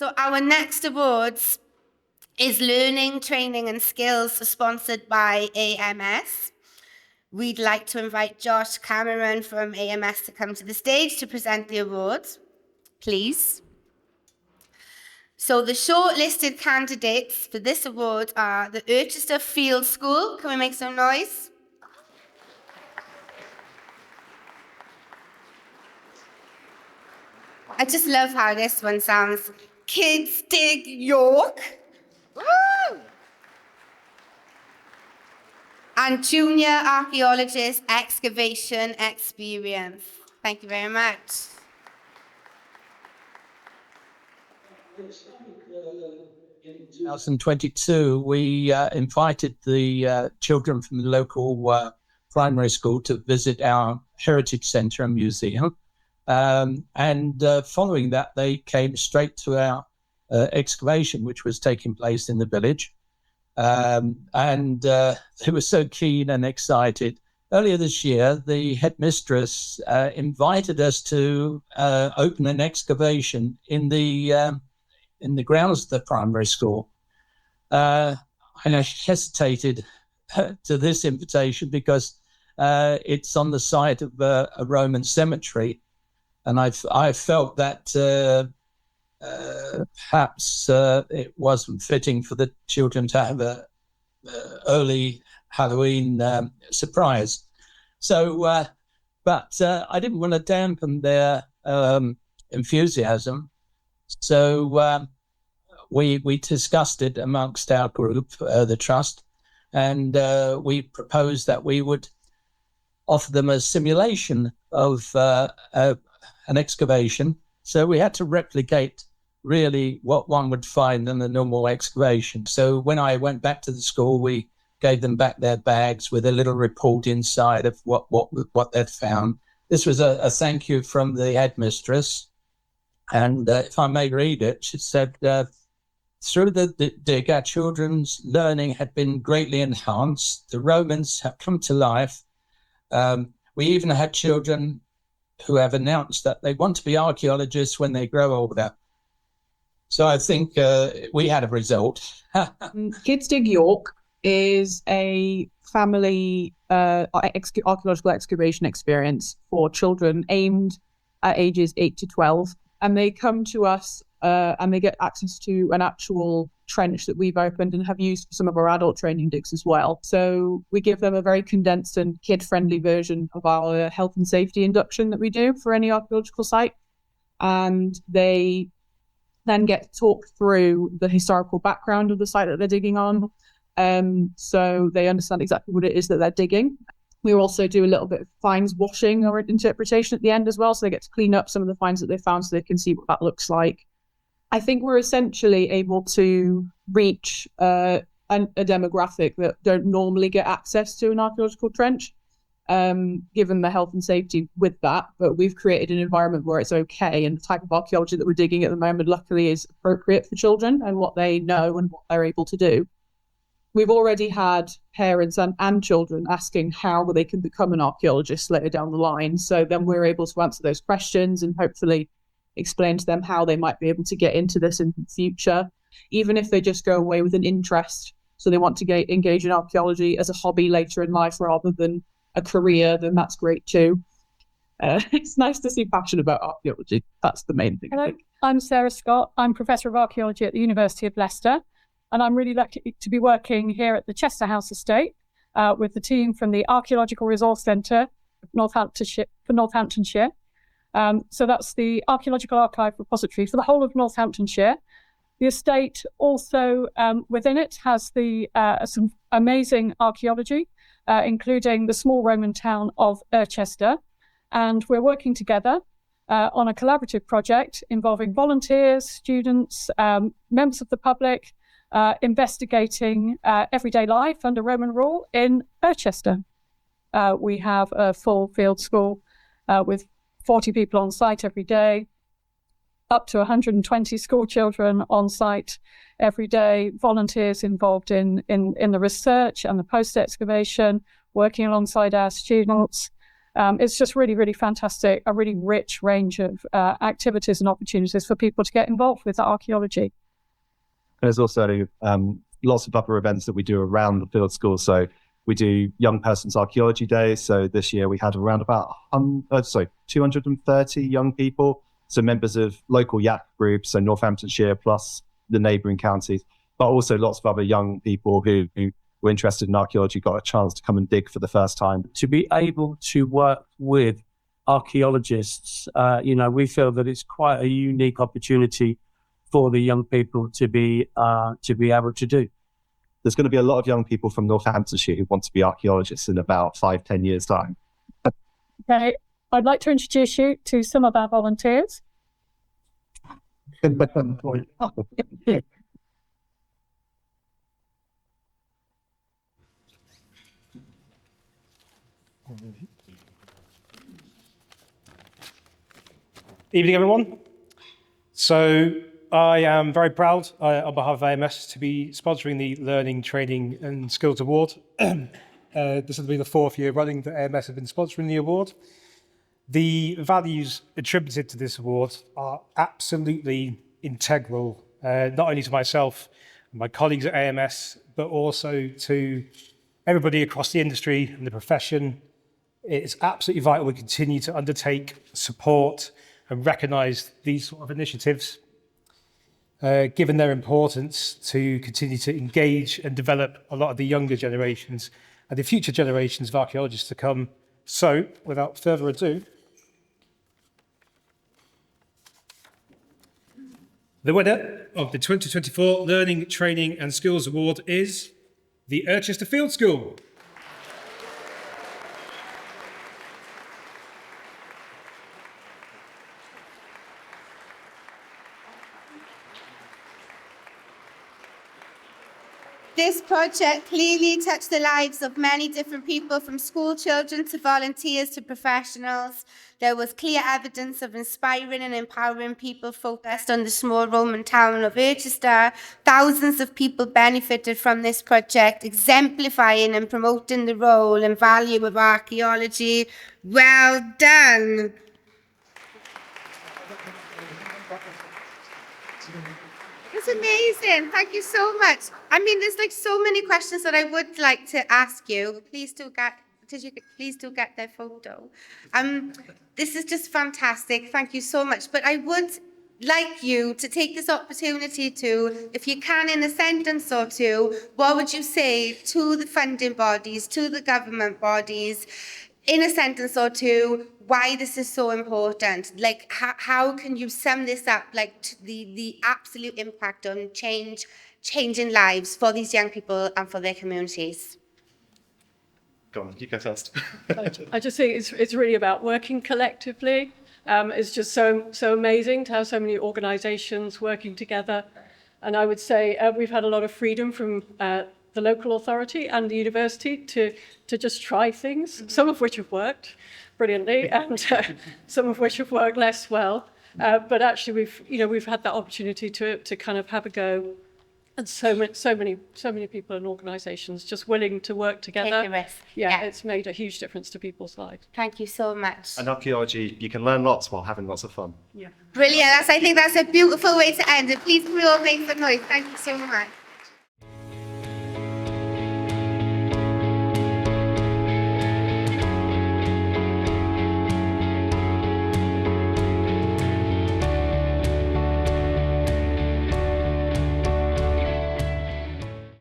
So our next awards is Learning, Training and Skills, sponsored by AMS. We'd like to invite Josh Cameron from AMS to come to the stage to present the awards, please. So the shortlisted candidates for this award are the Archaeological Field School. Can we make some noise? I just love how this one sounds. Kids Dig York. Woo! And Junior Archaeologist Excavation Experience. Thank you very much. In 2022, we invited the children from the local primary school to visit our Heritage Centre and Museum. And following that, they came straight to our excavation, which was taking place in the village. And they were so keen and excited. Earlier this year, the headmistress invited us to open an excavation in the grounds of the primary school. And I hesitated to this invitation because it's on the site of a Roman cemetery. And I felt that perhaps it wasn't fitting for the children to have a early Halloween surprise. So, but I didn't want to dampen their enthusiasm. So we discussed it amongst our group, the trust, and we proposed that we would offer them a simulation of an excavation. So we had to replicate really what one would find in a normal excavation. So when I went back to the school, we gave them back their bags with a little report inside of what they'd found. This was a thank you from the headmistress. And if I may read it, she said, through the dig, our children's learning had been greatly enhanced. The Romans have come to life. We even had children who have announced that they want to be archaeologists when they grow older. So I think we had a result. Kids Dig York is a family archaeological excavation experience for children aimed at ages 8 to 12. And they come to us and they get access to an actual trench that we've opened and have used for some of our adult training digs as well. So we give them a very condensed and kid-friendly version of our health and safety induction that we do for any archaeological site. And they then get talked through the historical background of the site that they're digging on. So they understand exactly what it is that they're digging. We also do a little bit of finds washing or interpretation at the end as well. So they get to clean up some of the finds that they found so they can see what that looks like. I think we're essentially able to reach a demographic that don't normally get access to an archaeological trench, given the health and safety with that. But we've created an environment where it's okay. And the type of archaeology that we're digging at the moment, luckily, is appropriate for children and what they know and what they're able to do. We've already had parents and children asking how they can become an archaeologist later down the line. So then we're able to answer those questions and hopefully explain to them how they might be able to get into this in the future, even if they just go away with an interest. So they want to engage in archaeology as a hobby later in life rather than a career, then that's great too. It's nice to see passion about archaeology. That's the main thing. Hello, I'm Sarah Scott. I'm Professor of Archaeology at the University of Leicester. And I'm really lucky to be working here at the Chester House Estate with the team from the Archaeological Resource Centre for Northamptonshire. So that's the Archaeological Archive Repository for the whole of Northamptonshire. The estate also within it has some amazing archaeology, including the small Roman town of Irchester. And we're working together on a collaborative project involving volunteers, students, members of the public, investigating everyday life under Roman rule in Irchester. We have a full field school with 40 people on site every day, up to 120 school children on site every day, volunteers involved in the research and the post-excavation, working alongside our students. It's just really, really fantastic, a really rich range of activities and opportunities for people to get involved with archaeology. There's also lots of other events that we do around the field school. So we do Young Persons Archaeology Days. So this year we had around about 230 young people. So members of local YAC groups, so Northamptonshire plus the neighbouring counties, but also lots of other young people who were interested in archaeology got a chance to come and dig for the first time. To be able to work with archaeologists, we feel that it's quite a unique opportunity for the young people to be able to do. There's going to be a lot of young people from Northamptonshire who want to be archaeologists in about 5-10 years' time. Okay, I'd like to introduce you to some of our volunteers. Evening, everyone. So I am very proud on behalf of AMS to be sponsoring the Learning, Training and Skills Award. This will be the 4th year running that AMS have been sponsoring the award. The values attributed to this award are absolutely integral, not only to myself and my colleagues at AMS, but also to everybody across the industry and the profession. It's absolutely vital we continue to undertake, support and recognise these sort of initiatives, given their importance to continue to engage and develop a lot of the younger generations and the future generations of archaeologists to come. So, without further ado, the winner of the 2024 Learning, Training and Skills Award is the Irchester Field School. This project clearly touched the lives of many different people, from school children to volunteers to professionals. There was clear evidence of inspiring and empowering people focused on the small Roman town of Archaeological. Thousands of people benefited from this project, exemplifying and promoting the role and value of archaeology. Well done. It's amazing. Thank you so much. I mean, there's like so many questions that I would like to ask you. Please do get their photo. This is just fantastic. Thank you so much. But I would like you to take this opportunity to, if you can, in a sentence or two, what would you say to the funding bodies, to the government bodies, in a sentence or two, why this is so important? Like, how can you sum this up, like, to the absolute impact on changing lives for these young people and for their communities? Go on, you go first. I just think it's really about working collectively. It's just so amazing to have so many organisations working together. And I would say we've had a lot of freedom from the local authority and the university to just try things, some of which have worked brilliantly and some of which have worked less well. But actually we've had that opportunity to kind of have a go. And so many people and organisations just willing to work together. Take a risk. Yeah, it's made a huge difference to people's lives. Thank you so much. And archaeology, you can learn lots while having lots of fun. Yeah. Brilliant. I think that's a beautiful way to end it. Please, we all make some noise. Thank you so much.